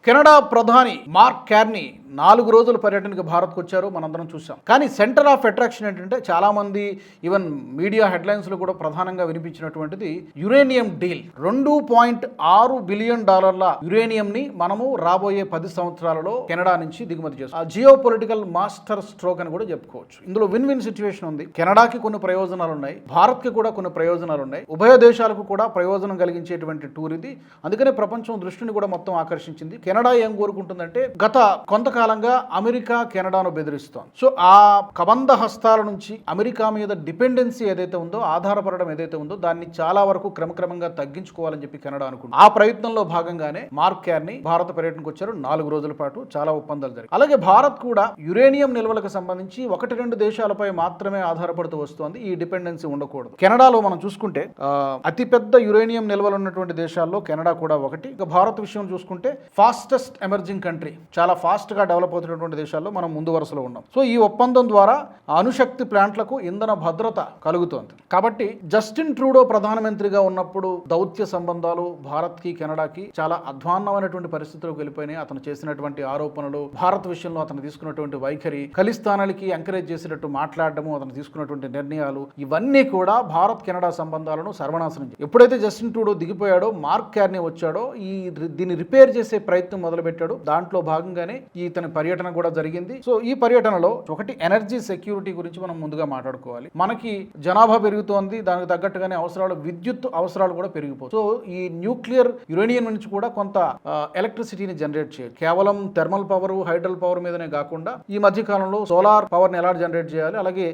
Canada ప్రధాని mark Carney 4 రోజుల పర్యటనకి భారత్కు వచ్చారు. మనందరం చూసాం. కానీ సెంటర్ ఆఫ్ అట్రాక్షన్ ఏంటంటే చాలామంది ఈవెన్ మీడియా హెడ్లైన్స్లో కూడా ప్రధానంగా వినిపించినటువంటిది యురేనియం డీల్. $2.6 బిలియన్ యురేనియంని మనము రాబోయే 10 సంవత్సరాలలో కెనడా నుంచి దిగుమతి చేస్తాం. ఆ జియో పొలిటికల్ మాస్టర్ స్ట్రోక్ అని కూడా చెప్పుకోవచ్చు. ఇందులో విన్ విన్ సిచ్యువేషన్ ఉంది. కెనడాకి కొన్ని ప్రయోజనాలు ఉన్నాయి, భారత్కి కూడా కొన్ని ప్రయోజనాలు ఉన్నాయి. ఉభయ దేశాలకు కూడా ప్రయోజనం కలిగించేటువంటి టూర్ ఇది. అందుకనే ప్రపంచం దృష్టిని కూడా మొత్తం ఆకర్షించింది. కెనడా ఏం కోరుకుంటుందంటే గత కొంతకాలంగా అమెరికా కెనడాను బెదిరిస్తోంది. సో ఆ కబంధ హస్తాల నుంచి అమెరికా మీద డిపెండెన్సీ ఏదైతే ఉందో, ఆధారపడడం ఏదైతే ఉందో దాన్ని చాలా వరకు క్రమక్రమంగా తగ్గించుకోవాలని చెప్పి కెనడా అనుకుంటుంది. ఆ ప్రయత్నంలో భాగంగానే మార్క్ కార్నీ భారత పర్యటనకు వచ్చారు. 4 రోజుల పాటు చాలా ఒప్పందాలు జరిగాయి. అలాగే భారత్ కూడా యురేనియం నిల్వలకు సంబంధించి 1-2 దేశాలపై మాత్రమే ఆధారపడుతూ వస్తోంది. ఈ డిపెండెన్సీ ఉండకూడదు. కెనడాలో మనం చూసుకుంటే అతిపెద్ద యురేనియం నిల్వలు ఉన్నటువంటి దేశాల్లో కెనడా కూడా ఒకటి. ఇక భారత్ విషయం చూసుకుంటే ఫాస్టెస్ట్ ఎమర్జింగ్ కంట్రీ, చాలా ఫాస్ట్ గా డెవలప్ అవుతున్నటువంటి దేశాల్లో మనం ముందు వరుసలో ఉన్నాం. సో ఈ ఒప్పందం ద్వారా అణుశక్తి ప్లాంట్లకు ఇంధన భద్రత కలుగుతోంది. కాబట్టి జస్టిన్ ట్రూడో ప్రధానమంత్రిగా ఉన్నప్పుడు దౌత్య సంబంధాలు భారత్కి కెనడాకి చాలా అధ్వాన్నమైనటువంటి పరిస్థితులకు వెళ్ళిపోయినాయి. అతను చేసినటువంటి ఆరోపణలు, భారత్ విషయంలో అతను తీసుకున్నటువంటి వైఖరి, ఖలిస్తానాలకి ఎంకరేజ్ చేసేటట్టు మాట్లాడడము, అతను తీసుకున్నటువంటి నిర్ణయాలు, ఇవన్నీ కూడా భారత్ కెనడా సంబంధాలను సర్వనాశనం చేయాలి. ఎప్పుడైతే జస్టిన్ ట్రూడో దిగిపోయాడో, మార్క్ కార్నీ వచ్చాడో, దీన్ని రిపేర్ చేసే ప్రయత్నం మొదలుపెట్టాడు. దాంట్లో భాగంగానే ఇతని పర్యటన కూడా జరిగింది. సో ఈ పర్యటనలో ఒకటి ఎనర్జీ సెక్యూరిటీ గురించి మనం ముందుగా మాట్లాడుకోవాలి. మనకి జనాభా పెరుగుతోంది, దానికి తగ్గట్టుగానే అవసరాలు, విద్యుత్ అవసరాలు కూడా పెరిగిపోతుంది. సో ఈ న్యూక్లియర్ యురేనియం నుంచి కూడా కొంత ఎలక్ట్రిసిటీని జనరేట్ చేయాలి. కేవలం థర్మల్ పవర్, హైడ్రల్ పవర్ మీదనే కాకుండా ఈ మధ్య కాలంలో సోలార్ పవర్ ని ఎలా జనరేట్ చేయాలి, అలాగే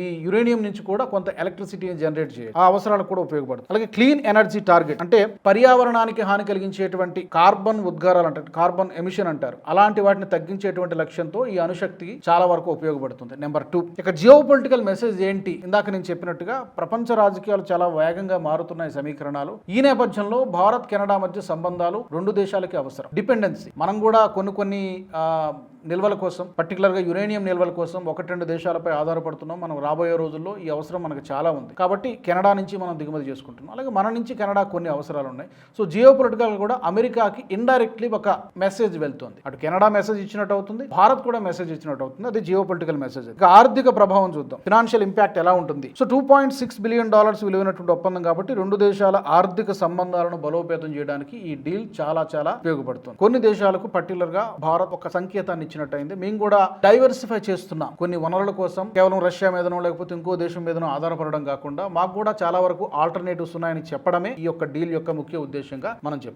ఈ యురేనియం నుంచి కూడా కొంత ఎలక్ట్రిసిటీని జనరేట్ చేయాలి. ఆ అవసరాలకు కూడా ఉపయోగపడుతుంది. అలాగే క్లీన్ ఎనర్జీ టార్గెట్ అంటే పర్యావరణానికి హాని కలిగించేటువంటి కార్బన్ ఉద్గారాలు అంటారు, కార్బన్ ఎమిషన్ అంటారు, అలాంటి వాటిని తగ్గించేటువంటి లక్ష్యంతో ఈ అణుశక్తికి చాలా వరకు ఉపయోగపడుతుంది. నెంబర్ 2, ఇక జియో పొలిటికల్ మెసేజ్ ఏంటి? ఇందాక నేను చెప్పినట్టుగా ప్రపంచ రాజకీయాలు చాలా వేగంగా మారుతున్నాయి సమీకరణాలు. ఈ నేపథ్యంలో భారత్ కెనడా మధ్య సంబంధాలు 2 దేశాలకి అవసరం. డిపెండెన్సీ, మనం కూడా కొన్ని నిల్వల కోసం, పర్టికులర్గా యురేనియం నిల్వల కోసం 1-2 దేశాలపై ఆధారపడుతున్నాం. మనం రాబోయే రోజుల్లో ఈ అవసరం మనకు చాలా ఉంది. కాబట్టి కెనడా నుంచి మనం దిగుమతి చేసుకుంటున్నాం. అలాగే మన నుంచి కెనడా కొన్ని అవసరాలు ఉన్నాయి. సో జియో పొలిటికల్ కూడా అమెరికాకి ఇండైరెక్ట్లీ ఒక మెసేజ్ వెళ్తుంది. అటు కెనడా మెసేజ్ ఇచ్చినట్టు అవుతుంది, భారత్ కూడా మెసేజ్ ఇచ్చినట్టు అవుతుంది. అది జియో పొలిటికల్ మెసేజ్. ఇక ఆర్థిక ప్రభావం చూద్దాం, ఫినాన్షియల్ ఇంపాక్ట్ ఎలా ఉంటుంది. సో $2.6 బిలియన్ విలువైనటువంటి ఒప్పందం కాబట్టి 2 దేశాల ఆర్థిక సంబంధాలను బలోపేతం చేయడానికి ఈ డీల్ చాలా చాలా ఉపయోగపడుతుంది. కొన్ని దేశాలకు పర్టికులర్ గా భారత్ ఒక సంకేతాన్ని ఇచ్చినట్టయింది. మేము కూడా డైవర్సిఫై చేస్తున్నాం. కొన్ని వనరుల కోసం కేవలం రష్యా మీదనో లేకపోతే ఇంకో దేశం మీదనో ఆధారపడడం కాకుండా మాకు కూడా చాలా వరకు ఆల్టర్నేటివ్స్ ఉన్నాయని చెప్పడమే ఈ యొక్క డీల్ యొక్క ముఖ్య ఉద్దేశంగా మనం చెప్తాం.